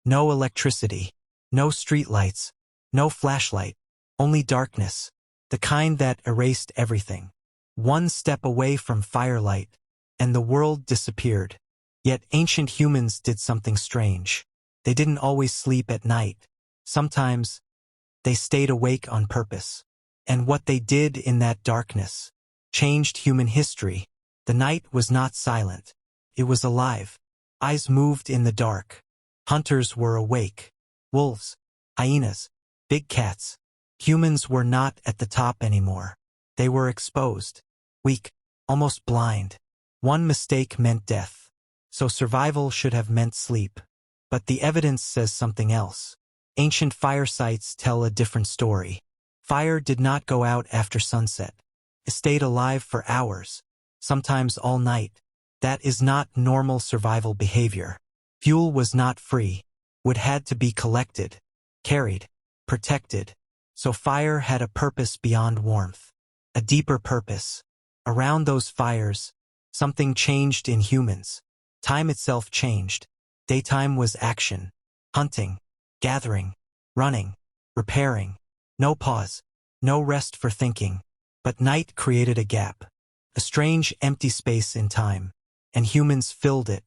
No electricity, no streetlights, no flashlight, only darkness, the kind that erased everything. One step away from firelight, and the world disappeared. Yet ancient humans did something strange. They didn't always sleep at night. Sometimes, they stayed awake on purpose. And what they did in that darkness changed human history. The night was not silent. It was alive. Eyes moved in the dark. Hunters were awake. Wolves, hyenas, big cats. Humans were not at the top anymore. They were exposed, weak, almost blind. One mistake meant death. So survival should have meant sleep. But the evidence says something else. Ancient fire sites tell a different story. Fire did not go out after sunset. It stayed alive for hours, sometimes all night. That is not normal survival behavior. Fuel was not free. Wood had to be collected, carried, protected. So fire had a purpose beyond warmth. A deeper purpose. Around those fires, something changed in humans. Time itself changed. Daytime was action. Hunting, gathering, running, repairing. No pause, no rest for thinking. But night created a gap. A strange empty space in time. And humans filled it.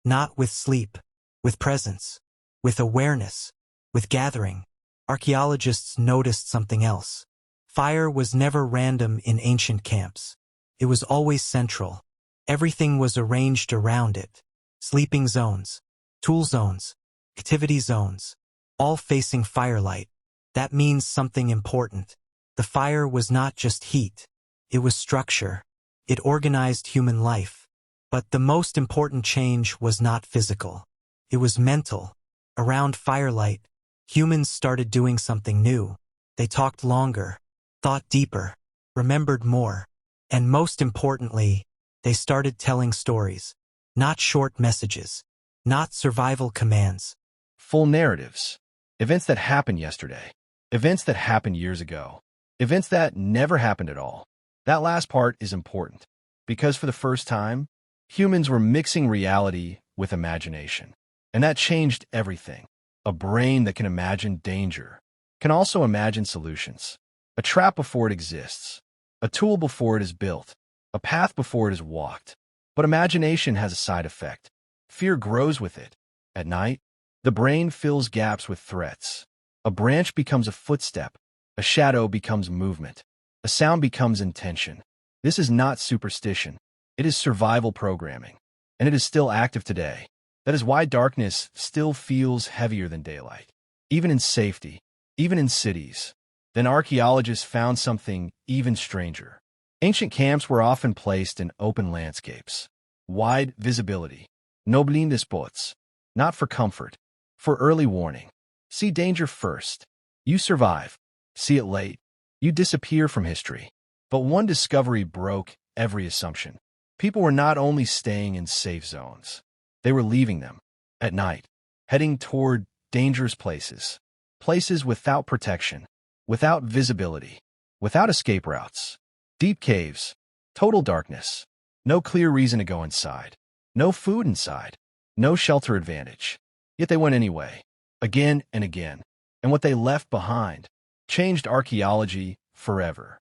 Not with sleep, with presence, with awareness, with gathering. Archaeologists noticed something else. Fire was never random in ancient camps. It was always central. Everything was arranged around it. Sleeping zones, tool zones, activity zones, all facing firelight. That means something important. The fire was not just heat. It was structure. It organized human life. But the most important change was not physical. It was mental. Around firelight, humans started doing something new. They talked longer, thought deeper, remembered more. And most importantly, they started telling stories. Not short messages. Not survival commands. Full narratives. Events that happened yesterday. Events that happened years ago. Events that never happened at all. That last part is important, because for the first time, humans were mixing reality with imagination. And that changed everything. A brain that can imagine danger can also imagine solutions. A trap before it exists. A tool before it is built. A path before it is walked. But imagination has a side effect. Fear grows with it. At night, the brain fills gaps with threats. A branch becomes a footstep. A shadow becomes movement. A sound becomes intention. This is not superstition. It is survival programming. And it is still active today. That is why darkness still feels heavier than daylight. Even in safety, even in cities. Then archaeologists found something even stranger. Ancient camps were often placed in open landscapes. Wide visibility. No blind spots. Not for comfort. For early warning. See danger first. You survive. See it late. You disappear from history. But one discovery broke every assumption. People were not only staying in safe zones. They were leaving them. At night. Heading toward dangerous places. Places without protection. Without visibility. Without escape routes. Deep caves. Total darkness. No clear reason to go inside. No food inside. No shelter advantage. Yet they went anyway. Again and again. And what they left behind changed archaeology forever.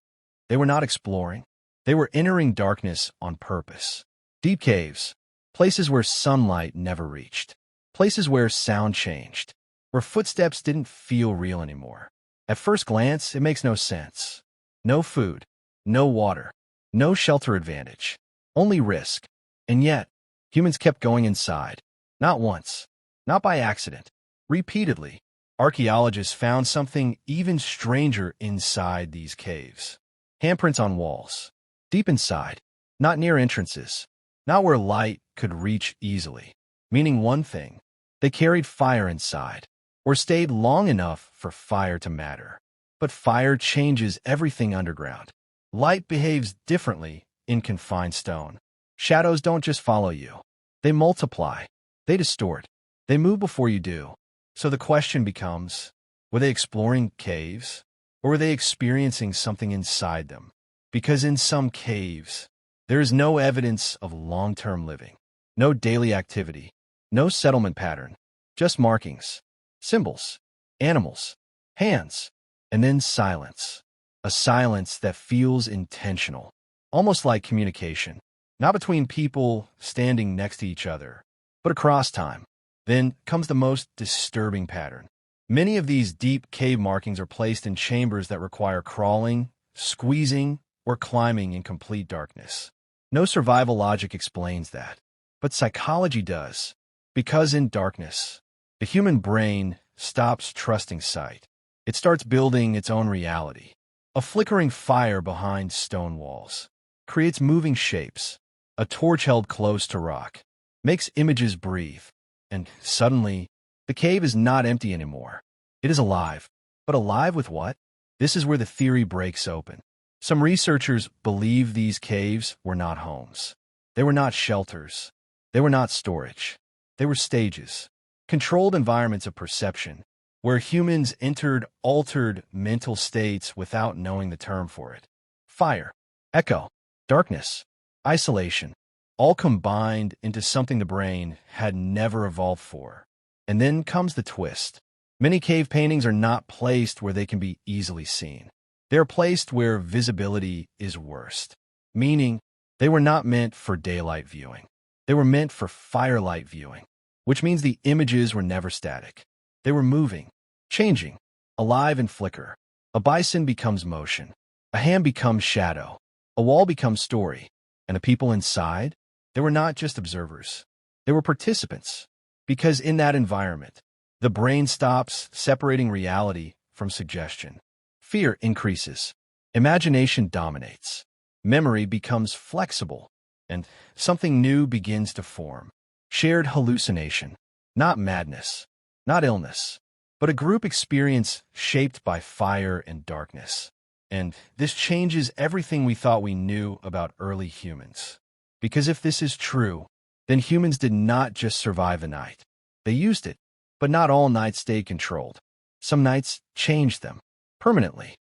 They were not exploring. They were entering darkness on purpose. Deep caves. Places where sunlight never reached. Places where sound changed. Where footsteps didn't feel real anymore. At first glance, it makes no sense. No food. No water. No shelter advantage. Only risk. And yet, humans kept going inside. Not once. Not by accident. Repeatedly. Archaeologists found something even stranger inside these caves. Handprints on walls. Deep inside. Not near entrances. Not where light could reach easily. Meaning one thing. They carried fire inside. Or stayed long enough for fire to matter. But fire changes everything underground. Light behaves differently in confined stone. Shadows don't just follow you. They multiply. They distort. They move before you do. So the question becomes, were they exploring caves? Or were they experiencing something inside them? Because in some caves, there is no evidence of long-term living. No daily activity. No settlement pattern. Just markings, symbols, animals, hands, and then silence. A silence that feels intentional, almost like communication, not between people standing next to each other, but across time. Then comes the most disturbing pattern. Many of these deep cave markings are placed in chambers that require crawling, squeezing, or climbing in complete darkness. No survival logic explains that, but psychology does, because in darkness, the human brain stops trusting sight. It starts building its own reality. A flickering fire behind stone walls creates moving shapes. A torch held close to rock makes images breathe. And suddenly, the cave is not empty anymore. It is alive. But alive with what? This is where the theory breaks open. Some researchers believe these caves were not homes. They were not shelters. They were not storage. They were stages, controlled environments of perception, where humans entered altered mental states without knowing the term for it. Fire, echo, darkness, isolation, all combined into something the brain had never evolved for. And then comes the twist. Many cave paintings are not placed where they can be easily seen. They are placed where visibility is worst, meaning they were not meant for daylight viewing. They were meant for firelight viewing, which means the images were never static. They were moving, changing, alive and flicker. A bison becomes motion. A hand becomes shadow. A wall becomes story. And the people inside? They were not just observers. They were participants. Because in that environment, the brain stops separating reality from suggestion. Fear increases. Imagination dominates. Memory becomes flexible. And something new begins to form. Shared hallucination. Not madness. Not illness. But a group experience shaped by fire and darkness. And this changes everything we thought we knew about early humans. Because if this is true, then humans did not just survive the night. They used it, but not all nights stayed controlled. Some nights changed them permanently.